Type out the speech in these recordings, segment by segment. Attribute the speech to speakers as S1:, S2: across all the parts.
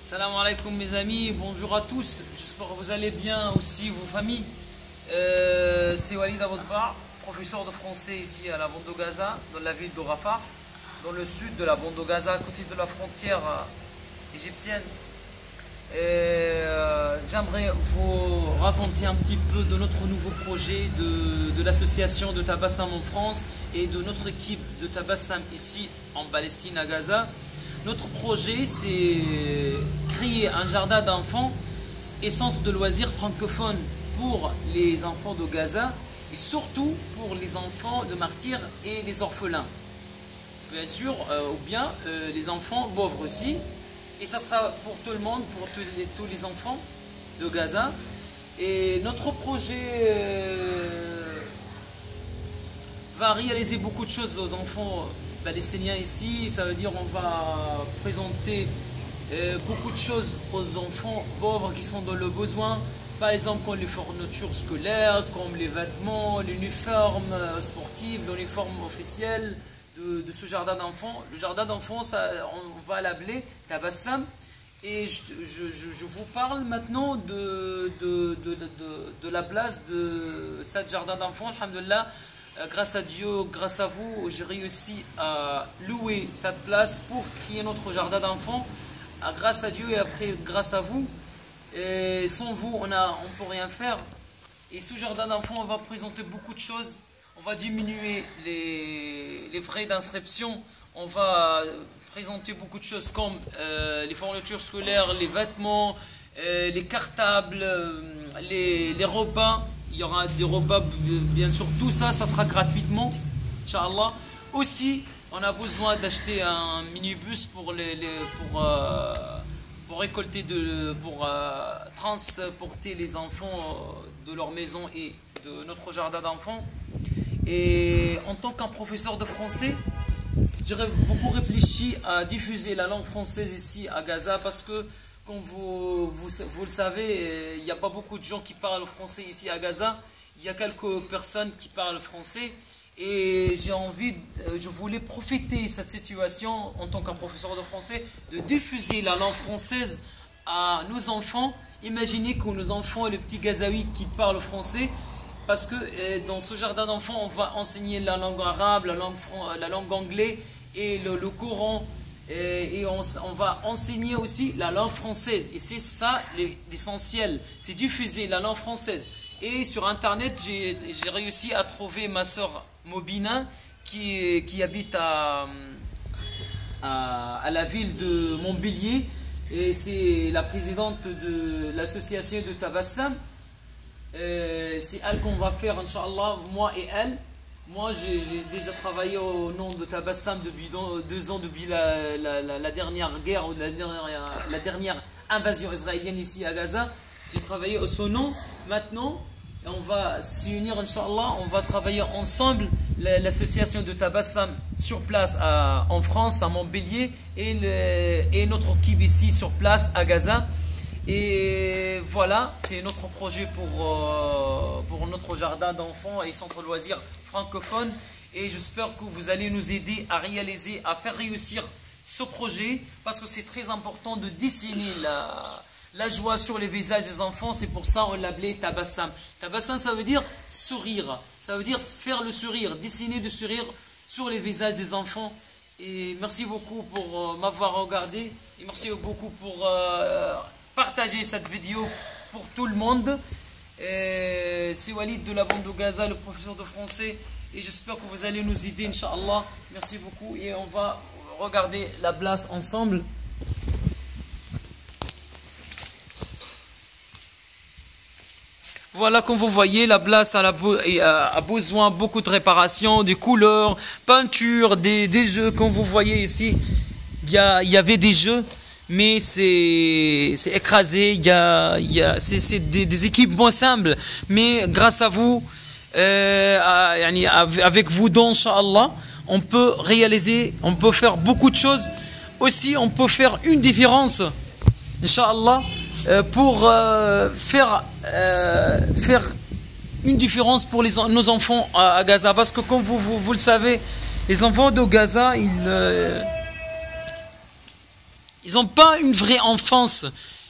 S1: Salam alaikum mes amis, bonjour à tous, j'espère que vous allez bien aussi, vos familles. C'est Walid à votre part, professeur de français ici à la bande de Gaza, dans la ville de Rafah, dans le sud de la bande de Gaza, à côté de la frontière égyptienne. J'aimerais vous raconter un petit peu de notre nouveau projet de l'association de Tabassum en France et de notre équipe de Tabassum ici en Palestine à Gaza. Notre projet, c'est créer un jardin d'enfants et centre de loisirs francophone pour les enfants de Gaza et surtout pour les enfants de martyrs et les orphelins. Bien sûr, ou bien les enfants pauvres aussi. Et ça sera pour tout le monde, pour tous les enfants de Gaza. Et notre projet va réaliser beaucoup de choses aux enfants palestiniens ici. Ça veut dire on va présenter beaucoup de choses aux enfants pauvres qui sont dans le besoin. Par exemple, comme les fournitures scolaires, comme les vêtements, l'uniforme sportif, l'uniforme officiel de ce jardin d'enfants. Le jardin d'enfants, on va l'appeler Tabassum. Et je vous parle maintenant de la place de ce jardin d'enfants. Alhamdulillah, grâce à Dieu, grâce à vous, j'ai réussi à louer cette place pour créer notre jardin d'enfants. Grâce à Dieu et après grâce à vous. Et sans vous, on ne peut rien faire. Et ce jardin d'enfants, on va présenter beaucoup de choses. On va diminuer les frais d'inscription. On va présenter beaucoup de choses comme les fournitures scolaires, les vêtements, les cartables, les repas. Il y aura des repas, bien sûr. Tout ça, ça sera gratuitement, Inch'Allah. Aussi, on a besoin d'acheter un minibus pour récolter, pour transporter les enfants de leur maison et de notre jardin d'enfants. Et en tant qu'un professeur de français, j'ai beaucoup réfléchi à diffuser la langue française ici à Gaza parce que, comme vous le savez, il n'y a pas beaucoup de gens qui parlent français ici à Gaza. Il y a quelques personnes qui parlent français et je voulais profiter de cette situation en tant qu'un professeur de français de diffuser la langue française à nos enfants. Imaginez que nos enfants, les petits Gazaouis qui parlent français, parce que dans ce jardin d'enfants, on va enseigner la langue arabe, la langue anglaise et le Coran. Et on va enseigner aussi la langue française. Et c'est ça l'essentiel, c'est diffuser la langue française. Et sur Internet, j'ai réussi à trouver ma soeur Mobina qui habite à la ville de Montpellier. Et c'est la présidente de l'association de Tabassum. C'est elle qu'on va faire, Inch'Allah, moi et elle. Moi, j'ai déjà travaillé au nom de Tabassum depuis 2 ans, depuis la dernière guerre ou la dernière invasion israélienne ici à Gaza. J'ai travaillé au son nom. Maintenant, on va s'unir, Inch'Allah, on va travailler ensemble, l'association de Tabassum sur place en France, à Montpellier, et notre équipe ici sur place à Gaza. Et voilà, c'est notre projet pour notre jardin d'enfants et centre de loisirs francophone. Et j'espère que vous allez nous aider à réaliser, à faire réussir ce projet, parce que c'est très important de dessiner la joie sur les visages des enfants. C'est pour ça qu'on l'appelait Tabassum. Tabassum, ça veut dire sourire, ça veut dire faire le sourire, dessiner le sourire sur les visages des enfants. Et merci beaucoup pour m'avoir regardé, et merci beaucoup pour partager cette vidéo pour tout le monde. C'est Walid de la bande de Gaza, le professeur de français, et j'espère que vous allez nous aider, Inch'Allah. Merci beaucoup, et on va regarder la place ensemble. Voilà, comme vous voyez, la place a besoin de beaucoup de réparations, des couleurs, peinture, des jeux. Comme vous voyez ici, il y avait des jeux, mais c'est écrasé. C'est des équipements simples, mais grâce à vous, avec vous, Inch'Allah, on peut réaliser, on peut faire beaucoup de choses. Aussi, on peut faire une différence, Inch'Allah, pour faire une différence pour nos enfants à Gaza. Parce que comme vous le savez, les enfants de Gaza, Ils n'ont pas une vraie enfance.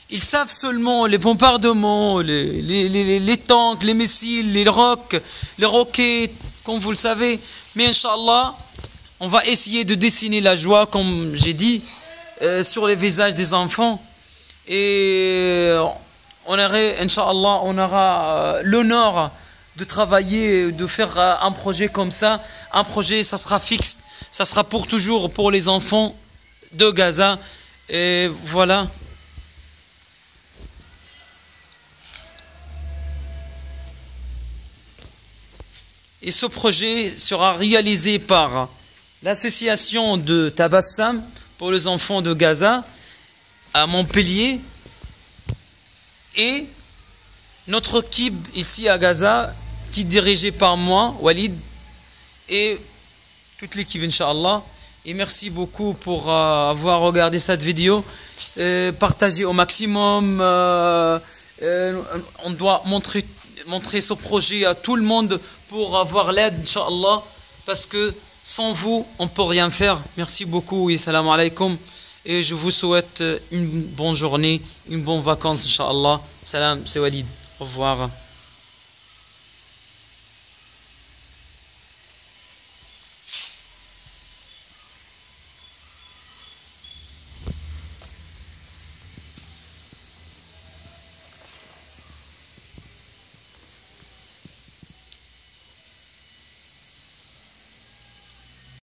S1: Ils savent seulement les bombardements, les tanks, les missiles, les roquettes, comme vous le savez. Mais Inch'Allah, on va essayer de dessiner la joie, comme j'ai dit, sur les visages des enfants. Et Inch'Allah, on aura l'honneur de travailler, de faire un projet comme ça. Un projet, ça sera fixe, ça sera pour toujours pour les enfants de Gaza. Et voilà. Et ce projet sera réalisé par l'association de Tabassam pour les enfants de Gaza à Montpellier et notre équipe ici à Gaza qui est dirigée par moi, Walid, et toute l'équipe, Inch'Allah. Et merci beaucoup pour avoir regardé cette vidéo. Partagez au maximum. On doit montrer ce projet à tout le monde pour avoir l'aide, Inch'Allah. Parce que sans vous, on ne peut rien faire. Merci beaucoup et salam alaikum. Et je vous souhaite une bonne journée, une bonne vacance, Inch'Allah. Salam, c'est Walid. Au revoir.